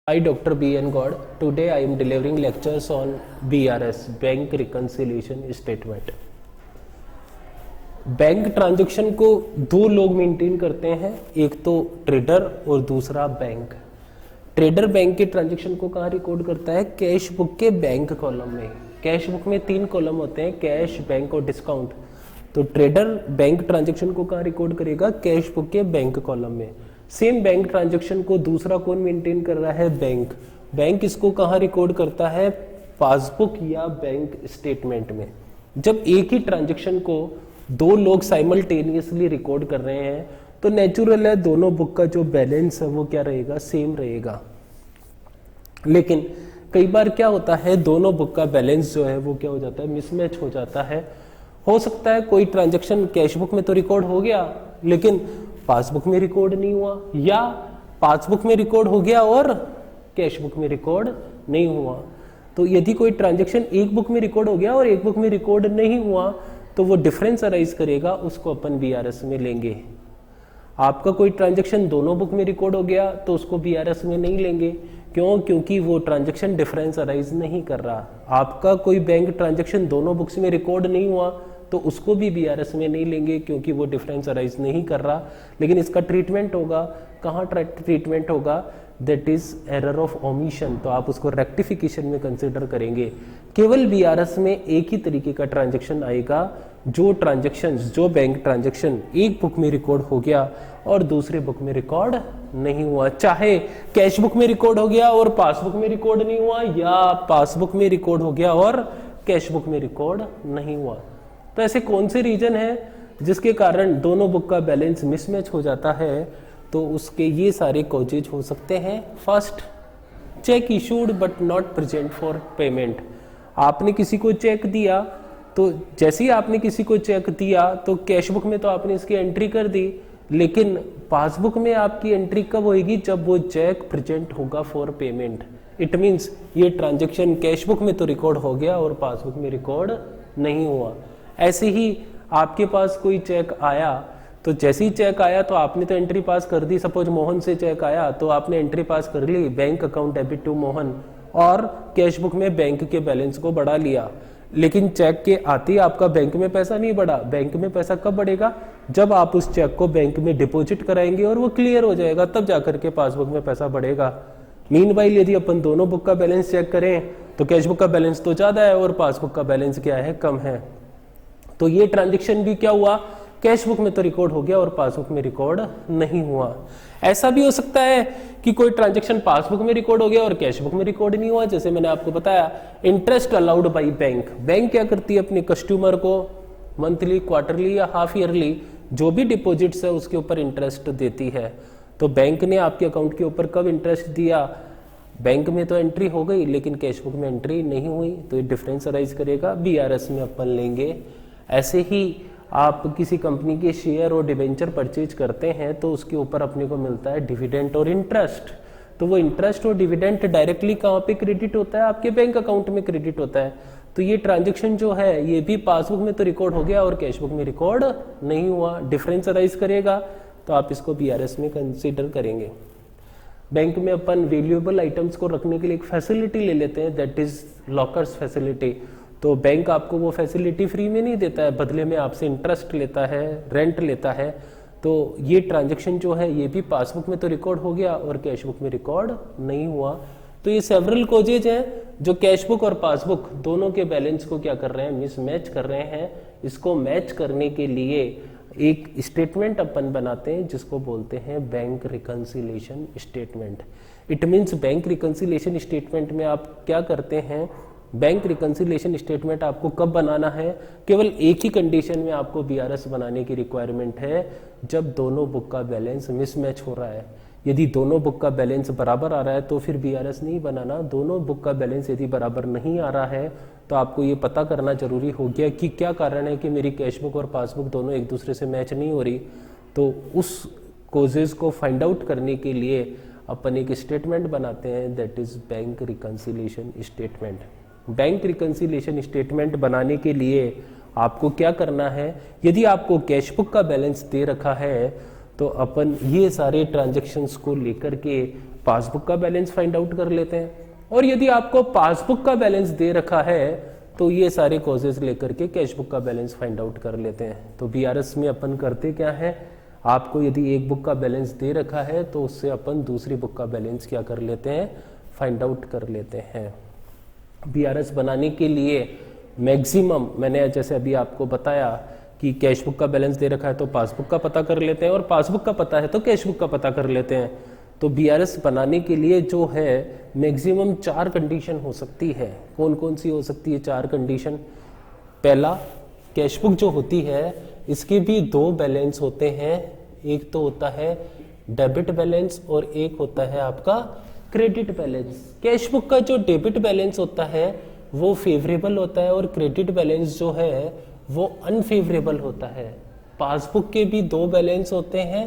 Hi, Dr. B. N. God. Today I am delivering lectures on BRS, Bank Reconciliation Statement. Bank transaction को दो लोग maintain करते हैं, एक तो ट्रेडर और दूसरा बैंक। ट्रेडर बैंक के ट्रांजैक्शन को कहाँ रिकॉर्ड करता है? कैश बुक के बैंक कॉलम में। कैश बुक में 3 कॉलम होते हैं, कैश, बैंक और डिस्काउंट। तो ट्रेडर बैंक ट्रांजैक्शन को कहाँ रिकॉर्ड करेगा? कैश बुक के बैंक कॉलम में। सेम बैंक ट्रांजैक्शन को दूसरा कौन मेंटेन कर रहा है? बैंक। बैंक इसको कहाँ रिकॉर्ड करता है? पासबुक या बैंक स्टेटमेंट में। जब एक ही ट्रांजैक्शन को दो लोग साइमल्टेनियसली रिकॉर्ड कर रहे हैं तो नेचुरल है दोनों बुक का जो बैलेंस है वो क्या रहेगा? सेम रहेगा। लेकिन कई बार क्या होता है, दोनों बुक का बैलेंस जो है वो क्या हो जाता है? मिसमैच हो जाता है। हो सकता है कोई ट्रांजैक्शन कैश बुक में तो रिकॉर्ड हो गया लेकिन पासबुक में रिकॉर्ड नहीं हुआ, या पासबुक में रिकॉर्ड हो गया और कैश बुक में रिकॉर्ड नहीं हुआ। तो यदि कोई ट्रांजैक्शन एक बुक में रिकॉर्ड हो गया और एक बुक में रिकॉर्ड नहीं हुआ तो वो डिफरेंस अराइज करेगा, उसको अपन बीआरएस में लेंगे। आपका कोई ट्रांजैक्शन दोनों बुक में रिकॉर्ड हो गया तो उसको बीआरएस में नहीं लेंगे। क्यों? क्योंकि वो ट्रांजैक्शन डिफरेंस अराइज नहीं कर रहा। आपका कोई बैंक ट्रांजैक्शन दोनों बुक्स में रिकॉर्ड नहीं हुआ तो उसको भी बीआरएस में नहीं लेंगे क्योंकि वो डिफरेंस अराइज नहीं कर रहा। लेकिन इसका ट्रीटमेंट होगा, कहाँ ट्रीटमेंट होगा? That is error of omission. तो आप उसको रेक्टिफिकेशन में कंसिडर करेंगे। केवल बीआरएस में एक ही तरीके का ट्रांजैक्शन आएगा, जो बैंक ट्रांजैक्शन एक बुक में रिकॉर्ड हो गया और दूसरे बुक में रिकॉर्ड नहीं हुआ। चाहे कैश बुक में रिकॉर्ड हो गया और पासबुक में रिकॉर्ड नहीं हुआ, या पासबुक में रिकॉर्ड हो गया और कैश बुक में रिकॉर्ड नहीं हुआ। तो ऐसे कौन से रीजन है जिसके कारण दोनों बुक का बैलेंस मिसमैच हो जाता है? तो उसके ये सारे कॉजेज हो सकते हैं। First, check issued but not present for payment. आपने किसी को चेक दिया तो जैसे ही आपने किसी को चेक दिया तो कैश बुक में तो आपने इसकी एंट्री कर दी, लेकिन पासबुक में आपकी एंट्री कब होगी? जब वो चेक प्रेजेंट होगा फॉर पेमेंट। इट मीन्स ये ट्रांजैक्शन कैश बुक में तो रिकॉर्ड हो गया और पासबुक में रिकॉर्ड नहीं हुआ। ऐसे ही आपके पास कोई चेक आया तो जैसे ही चेक आया तो आपने तो एंट्री पास कर दी। सपोज मोहन से चेक आया तो आपने एंट्री पास कर ली, bank account debit to Mohan, और कैश बुक में बैंक के बैलेंस को बढ़ा लिया। लेकिन चेक के आते ही आपका बैंक में पैसा नहीं बढ़ा। बैंक में पैसा कब बढ़ेगा? जब आप उस चेक को बैंक में डिपॉजिट कराएंगे और वो क्लियर हो जाएगा, तब जाकर के पासबुक में पैसा बढ़ेगा। मीनवाइल यदि अपन दोनों बुक का बैलेंस चेक करें तो कैश बुक का बैलेंस तो ज्यादा है और पासबुक का बैलेंस क्या है? कम है। तो ये ट्रांजैक्शन भी क्या हुआ? कैश बुक में तो रिकॉर्ड हो गया और पासबुक में रिकॉर्ड नहीं हुआ। ऐसा भी हो सकता है कि कोई ट्रांजैक्शन पासबुक में रिकॉर्ड हो गया और कैश बुक में रिकॉर्ड नहीं हुआ। जैसे मैंने आपको बताया, interest allowed by bank. Bank क्या करती है? अपने कस्टमर को मंथली, क्वार्टरली या हाफ ईयरली जो भी डिपॉजिट्स है उसके ऊपर इंटरेस्ट देती है। तो बैंक ने आपके अकाउंट के ऊपर कब इंटरेस्ट दिया? बैंक में तो एंट्री हो गई लेकिन कैश बुक में एंट्री नहीं हुई, तो ये डिफरेंस अराइज करेगा, बीआरएस में अपन लेंगे। ऐसे ही आप किसी कंपनी के शेयर और डिबेंचर परचेज करते हैं तो उसके ऊपर अपने को मिलता है डिविडेंड और इंटरेस्ट। तो वो इंटरेस्ट और डिविडेंड डायरेक्टली कहाँ पे क्रेडिट होता है? आपके बैंक अकाउंट में क्रेडिट होता है। तो ये ट्रांजैक्शन जो है ये भी पासबुक में तो रिकॉर्ड हो गया और कैश बुक में रिकॉर्ड नहीं हुआ, डिफरेंस अराइज करेगा। तो आप इसको बीआरएस में कंसिडर करेंगे। बैंक में अपन वैल्यूएबल आइटम्स को रखने के लिए एक फैसिलिटी ले लेते हैं, दैट इज लॉकर्स फैसिलिटी। तो बैंक आपको वो फैसिलिटी फ्री में नहीं देता है, बदले में आपसे इंटरेस्ट लेता है, रेंट लेता है। तो ये ट्रांजैक्शन जो है ये भी पासबुक में तो रिकॉर्ड हो गया और कैश बुक में रिकॉर्ड नहीं हुआ। तो ये सेवरल कॉजेज हैं जो कैश बुक और पासबुक दोनों के बैलेंस को क्या कर रहे हैं? मिसमैच कर रहे हैं। इसको मैच करने के लिए एक स्टेटमेंट अपन बनाते हैं जिसको बोलते हैं bank reconciliation statement. It means bank reconciliation statement में आप क्या करते हैं? बैंक रिकंसिलिएशन स्टेटमेंट आपको कब बनाना है? केवल एक ही कंडीशन में आपको बीआरएस बनाने की रिक्वायरमेंट है, जब दोनों बुक का बैलेंस मिसमैच हो रहा है। यदि दोनों बुक का बैलेंस बराबर आ रहा है तो फिर बीआरएस नहीं बनाना। दोनों बुक का बैलेंस यदि बराबर नहीं आ रहा है तो आपको ये पता करना जरूरी हो गया कि क्या कारण है कि मेरी कैश बुक और पासबुक दोनों एक दूसरे से मैच नहीं हो रही। तो उस कॉजेज को फाइंड आउट करने के लिए अपन एक स्टेटमेंट बनाते हैं, that is bank reconciliation statement. Bank reconciliation statement बनाने के लिए आपको क्या करना है? यदि आपको कैश बुक का बैलेंस दे रखा है तो अपन ये सारे ट्रांजैक्शंस को लेकर के पासबुक का बैलेंस फाइंड आउट कर लेते हैं। और यदि आपको पासबुक का बैलेंस दे रखा है तो ये सारे कॉजेज लेकर के कैश बुक का बैलेंस फाइंड आउट कर लेते हैं। तो बीआरएस में अपन करते क्या है, आपको यदि एक बुक का बैलेंस दे रखा है तो उससे अपन दूसरी बुक का बैलेंस क्या कर लेते हैं, फाइंड आउट कर लेते हैं। बीआरएस बनाने के लिए मैक्सिमम, मैंने जैसे अभी आपको बताया कि कैश बुक का बैलेंस दे रखा है तो पासबुक का पता कर लेते हैं, और पासबुक का पता है तो कैश बुक का पता कर लेते हैं। तो बीआरएस बनाने के लिए जो है मैक्सिमम 4 कंडीशन हो सकती है। कौन कौन सी हो सकती है 4 कंडीशन? पहला, कैश बुक जो होती है इसके भी 2 बैलेंस होते हैं, एक तो होता है डेबिट बैलेंस और एक होता है आपका क्रेडिट बैलेंस। कैश बुक का जो डेबिट बैलेंस होता है वो फेवरेबल होता है और क्रेडिट बैलेंस जो है वो अनफेवरेबल होता है। पासबुक के भी 2 बैलेंस होते हैं,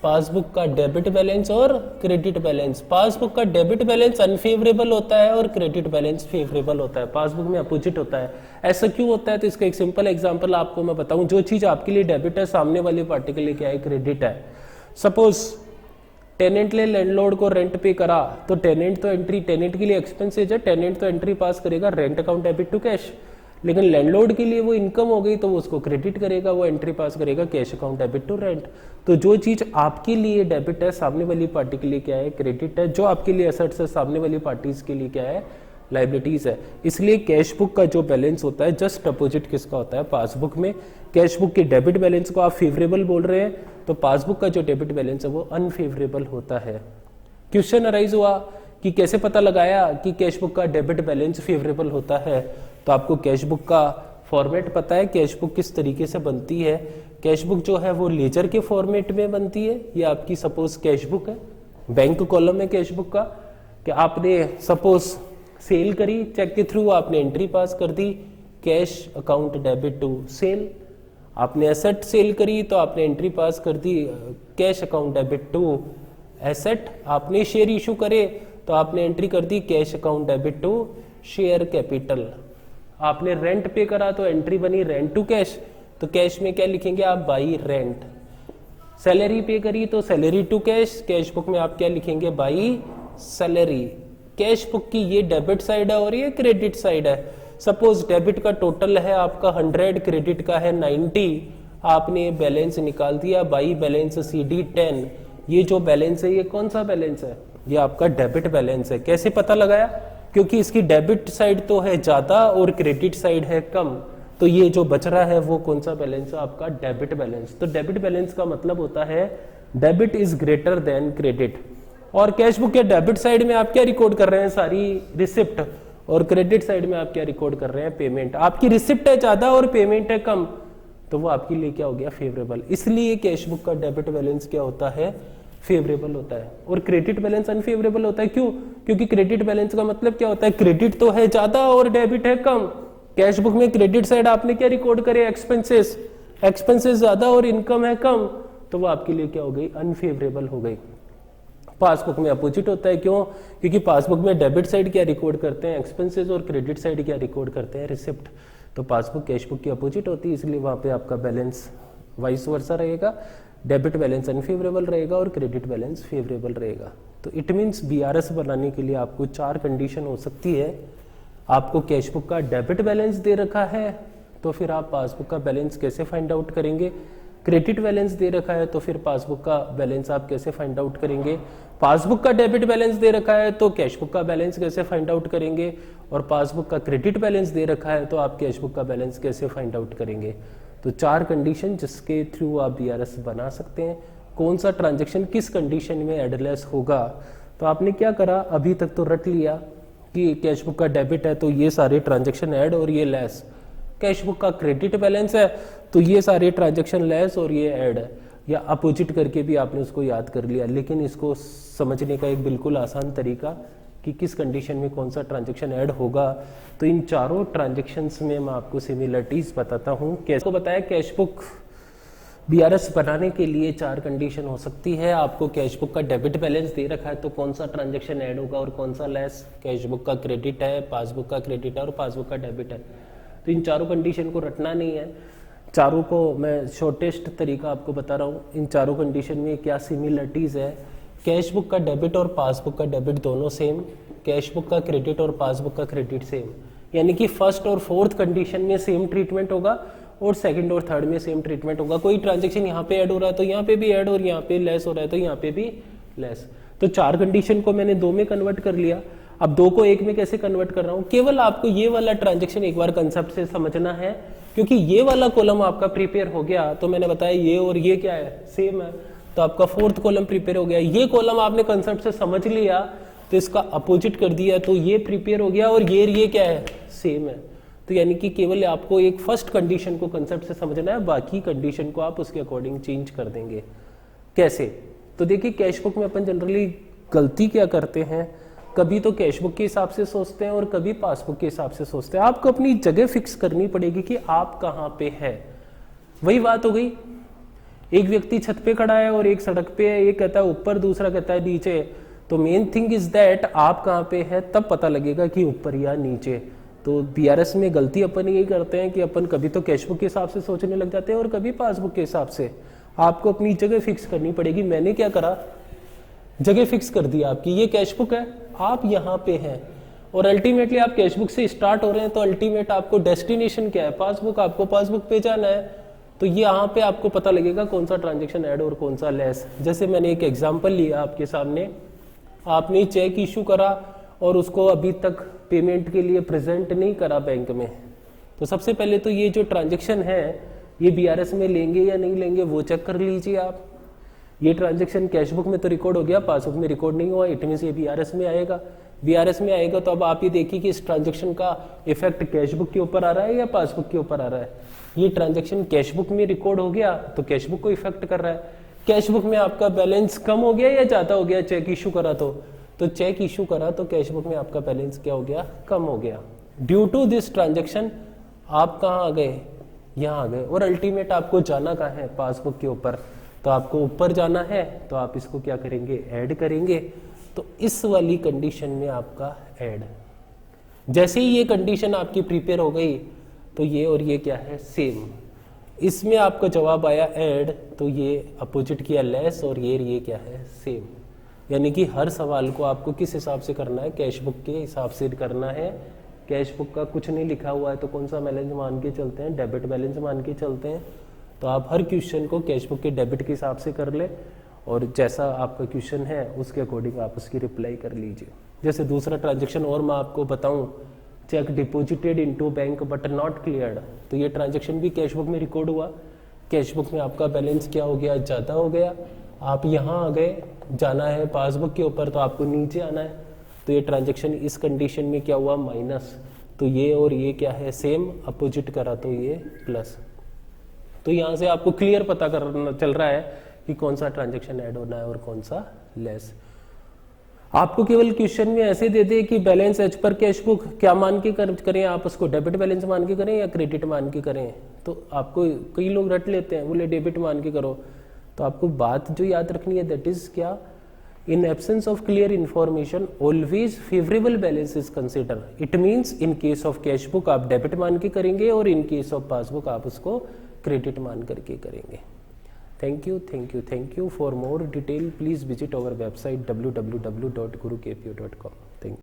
पासबुक का डेबिट बैलेंस और क्रेडिट बैलेंस। पासबुक का डेबिट बैलेंस अनफेवरेबल होता है और क्रेडिट बैलेंस फेवरेबल होता है, पासबुक में अपोजिट होता है। ऐसा क्यों होता है? तो इसका एक सिंपल एग्जांपल आपको मैं बताऊं। जो चीज आपके लिए डेबिट है सामने वाली पार्टी के लिए क्या है, क्रेडिट है। सपोज टेनेंट ने लैंडलॉर्ड को रेंट पे करा तो टेनेंट तो एंट्री, टेनेंट के लिए एक्सपेंसेज है, टेनेंट तो एंट्री पास करेगा rent account debit to cash. लेकिन लैंडलॉर्ड के लिए वो इनकम हो गई तो वो उसको क्रेडिट करेगा, वो एंट्री पास करेगा cash account debit to rent. तो जो चीज आपके लिए डेबिट है सामने वाली पार्टी के लिए क्या है, क्रेडिट है। जो आपके लिए एसेट्स है सामने वाली पार्टीज के लिए क्या है, लाइबिलिटीज है। इसलिए कैश बुक का जो बैलेंस होता है जस्ट अपोजिट किसका होता है, पासबुक में। कैश बुक के डेबिट बैलेंस को आप फेवरेबल बोल रहे हैं तो पासबुक का जो डेबिट बैलेंस है वो अनफेवरेबल होता है। क्वेश्चन अराइज हुआ कि कैसे पता लगाया कि कैश बुक का डेबिट बैलेंस फेवरेबल होता है। तो आपको कैश बुक का फॉर्मेट पता है, कैश बुक किस तरीके से बनती है। कैश बुक जो है वो लेजर के फॉर्मेट में बनती है। ये आपकी सपोज कैश बुक है, बैंक कॉलम है कैश बुक का, कि आपने सपोज सेल करी, चेक के थ्रू आपने एंट्री पास कर दी cash account debit to sale. आपने एसेट सेल करी तो आपने एंट्री पास कर दी cash account debit to asset. आपने शेयर इशू करे तो आपने एंट्री कर दी cash account debit to share capital. आपने रेंट पे करा तो एंट्री बनी रेंट टू कैश, तो कैश में क्या लिखेंगे आप, बाई रेंट। सैलरी पे करी तो salary to cash, cash book में आप क्या लिखेंगे, बाई सैलरी। कैश बुक की ये डेबिट साइड है और ये क्रेडिट साइड है। सपोज डेबिट का टोटल है आपका 100, क्रेडिट का है 90, आपने बैलेंस निकाल दिया बाई बैलेंस CD 10। ये जो बैलेंस है ये कौन सा बैलेंस है, ये आपका डेबिट बैलेंस है। कैसे पता लगाया, क्योंकि इसकी डेबिट साइड तो है ज्यादा और क्रेडिट साइड है कम, तो ये जो बच रहा है वो कौन सा बैलेंस है, आपका डेबिट बैलेंस। तो डेबिट बैलेंस का मतलब होता है debit is greater than credit. और कैश बुक के डेबिट साइड में आप क्या रिकॉर्ड कर रहे हैं, सारी रिसिप्ट, और क्रेडिट साइड में आप क्या रिकॉर्ड कर रहे हैं, पेमेंट। आपकी रिसिप्ट है ज्यादा और पेमेंट है कम, तो वो आपके लिए क्या हो गया, फेवरेबल। इसलिए कैश बुक का डेबिट बैलेंस क्या होता है, फेवरेबल होता है, और क्रेडिट बैलेंस अनफेवरेबल होता है। क्यों? क्योंकि क्रेडिट बैलेंस का मतलब क्या होता है, क्रेडिट तो है ज्यादा और डेबिट है कम। कैश बुक में क्रेडिट साइड आपने क्या रिकॉर्ड करे, एक्सपेंसेस, एक्सपेंसेस ज्यादा और इनकम है कम, तो वो आपके लिए क्या हो गई, अनफेवरेबल हो गई। पासबुक में अपोजिट होता है। क्यों? क्योंकि पासबुक में डेबिट साइड क्या रिकॉर्ड करते हैं, एक्सपेंसेस, और क्रेडिट साइड क्या रिकॉर्ड करते हैं, रिसिप्ट। तो पासबुक कैश बुक की अपोजिट होती है, इसलिए वहां पे आपका बैलेंस वाइस वर्सा रहेगा, डेबिट बैलेंस अनफेवरेबल रहेगा और क्रेडिट बैलेंस फेवरेबल रहेगा। तो इट मीन्स बीआरएस बनाने के लिए आपको 4 कंडीशन हो सकती है। आपको कैश बुक का डेबिट बैलेंस दे रखा है तो फिर आप पासबुक का बैलेंस कैसे फाइंड आउट करेंगे। क्रेडिट बैलेंस दे रखा है तो फिर पासबुक का बैलेंस आप कैसे फाइंड आउट करेंगे। पासबुक का डेबिट बैलेंस दे रखा है तो कैश बुक का बैलेंस कैसे फाइंड आउट करेंगे, और पासबुक का क्रेडिट बैलेंस दे रखा है तो आप कैश बुक का बैलेंस कैसे फाइंड आउट करेंगे। तो 4 कंडीशन जिसके थ्रू आप बीआरएस बना सकते हैं। कौन सा ट्रांजैक्शन किस कंडीशन में एडलेस होगा, तो आपने क्या करा, अभी तक तो रट लिया कि कैश बुक का डेबिट है तो ये सारे ट्रांजैक्शन ऐड और ये लेस। कैश बुक का क्रेडिट बैलेंस है तो ये सारे ट्रांजैक्शन लेस और ये ऐड है, या अपोजिट करके भी आपने उसको याद कर लिया। लेकिन इसको समझने का एक बिल्कुल आसान तरीका कि किस कंडीशन में कौन सा ट्रांजैक्शन ऐड होगा, तो इन चारों ट्रांजैक्शंस में मैं आपको सिमिलरिटीज बताता हूँ। कैसे बताया, कैश बुक बीआरएस बनाने के लिए 4 कंडीशन हो सकती है। आपको कैश बुक का डेबिट बैलेंस दे रखा है तो कौन सा ट्रांजैक्शन ऐड होगा और कौन सा लेस। कैश बुक का क्रेडिट है, पासबुक का क्रेडिट है और पासबुक का डेबिट है। तो इन चारों कंडीशन को रटना नहीं है, चारों को मैं शॉर्टेस्ट तरीका आपको बता रहा हूँ। इन चारों कंडीशन में क्या सिमिलरिटीज है, कैश बुक का डेबिट और पासबुक का डेबिट दोनों सेम, कैश बुक का क्रेडिट और पासबुक का क्रेडिट सेम, यानी कि फर्स्ट और फोर्थ कंडीशन में सेम ट्रीटमेंट होगा और सेकंड और थर्ड में सेम ट्रीटमेंट होगा। कोई ट्रांजेक्शन यहाँ पे ऐड हो रहा है तो यहाँ पे भी ऐड, और यहाँ पे लेस हो रहा है तो यहाँ पे भी लेस। तो 4 कंडीशन को मैंने 2 में कन्वर्ट कर लिया। अब 2 को 1 में कैसे कन्वर्ट कर रहा हूँ, केवल आपको ये वाला ट्रांजेक्शन एक बार कंसेप्ट से समझना है, क्योंकि ये वाला कॉलम आपका प्रिपेयर हो गया तो मैंने बताया ये और ये क्या है, सेम है, तो आपका फोर्थ कॉलम प्रिपेयर हो गया। ये कॉलम आपने कंसेप्ट से समझ लिया तो इसका अपोजिट कर दिया तो ये प्रिपेयर हो गया, और ये क्या है, सेम है। तो यानी कि केवल आपको एक फर्स्ट कंडीशन को कंसेप्ट से समझना है, बाकी कंडीशन को आप उसके अकॉर्डिंग चेंज कर देंगे। कैसे, तो देखिए कैश बुक में अपन जनरली गलती क्या करते हैं, कभी तो कैश बुक के हिसाब से सोचते हैं और कभी पासबुक के हिसाब से सोचते हैं। आपको अपनी जगह फिक्स करनी पड़ेगी कि आप कहाँ पे है। वही बात हो गई, एक व्यक्ति छत पे खड़ा है और एक सड़क पे है, एक कहता है ऊपर, दूसरा कहता है नीचे। तो मेन थिंग इज दैट आप कहाँ पे है, तब पता लगेगा कि ऊपर या नीचे। तो बीआरएस में गलती अपन यही करते हैं कि अपन कभी तो कैश बुक के हिसाब से सोचने लग जाते हैं और कभी पासबुक के हिसाब से। आपको अपनी जगह फिक्स करनी पड़ेगी। मैंने क्या करा, जगह फिक्स कर दी आपकी, ये कैश बुक है, आप यहाँ पे हैं, और अल्टीमेटली आप कैश बुक से स्टार्ट हो रहे हैं तो अल्टीमेट आपको डेस्टिनेशन क्या है, पासबुक, आपको पासबुक पे जाना है। तो ये यहाँ पे आपको पता लगेगा कौन सा ट्रांजेक्शन ऐड और कौन सा लेस। जैसे मैंने एक एग्जांपल लिया आपके सामने, आपने चेक इशू करा और उसको अभी तक पेमेंट के लिए प्रेजेंट नहीं करा बैंक में, तो सबसे पहले तो ये जो ट्रांजेक्शन है ये बीआरएस में लेंगे या नहीं लेंगे वो चेक कर लीजिए आप। ये ट्रांजेक्शन कैश बुक में तो रिकॉर्ड हो गया, पासबुक में रिकॉर्ड नहीं हुआ, इट मींस ये बीआरएस में आएगा। बीआरएस में आएगा तो अब आप ये देखिए कि इस ट्रांजेक्शन का इफेक्ट कैश बुक के ऊपर आ रहा है या पासबुक के ऊपर आ रहा है। ये ट्रांजेक्शन कैश बुक में रिकॉर्ड हो गया तो कैश बुक को इफेक्ट कर रहा है। कैश बुक में आपका बैलेंस कम हो गया या ज्यादा हो गया, चेक इशू करा तो चेक इशू करा तो कैश बुक में आपका बैलेंस क्या हो गया, कम हो गया। ड्यू टू दिस ट्रांजेक्शन आप कहाँ आ गए, यहाँ आ गए, और अल्टीमेट आपको जाना कहाँ है, पासबुक के ऊपर। तो आपको ऊपर जाना है तो आप इसको क्या करेंगे, ऐड करेंगे। तो इस वाली कंडीशन में आपका ऐड, जैसे ही ये कंडीशन आपकी प्रिपेयर हो गई तो ये और ये क्या है, सेम। इसमें आपका जवाब आया ऐड, तो ये अपोजिट किया लेस, और ये क्या है, सेम। यानी कि हर सवाल को आपको किस हिसाब से करना है, कैश बुक के हिसाब से करना है। कैश बुक का कुछ नहीं लिखा हुआ है तो कौन सा बैलेंस मान के चलते हैं, डेबिट बैलेंस मान के चलते हैं। तो आप हर क्वेश्चन को कैश बुक के डेबिट के हिसाब से कर ले, और जैसा आपका क्वेश्चन है उसके अकॉर्डिंग आप उसकी रिप्लाई कर लीजिए। जैसे दूसरा ट्रांजेक्शन और मैं आपको बताऊं, check deposited into bank but not cleared, तो ये ट्रांजेक्शन भी कैश बुक में रिकॉर्ड हुआ। कैश बुक में आपका बैलेंस क्या हो गया, ज़्यादा हो गया, आप यहाँ आ गए, जाना है पासबुक के ऊपर तो आपको नीचे आना है। तो ये ट्रांजेक्शन इस कंडीशन में क्या हुआ, माइनस। तो ये और ये क्या है, सेम, अपोजिट करा तो ये प्लस। तो यहाँ से आपको क्लियर पता करना चल रहा है कि कौन सा ट्रांजेक्शन ऐड होना है और कौन सा लेस। आपको केवल क्वेश्चन में ऐसे दे दे कि balance as per cash book क्या मान के करें, आप उसको डेबिट बैलेंस मान के करें या क्रेडिट मान के करें, तो आपको कई लोग रट लेते हैं, बोले डेबिट मान के करो। तो आपको बात जो याद रखनी है दैट इज क्या, in absence of clear information always favourable balance is consider. It means in case of cash book आप डेबिट मान के करेंगे और इन केस ऑफ पासबुक आप उसको क्रेडिट मान करके करेंगे। Thank you. For more detail, please visit our website www.gurukpo.com.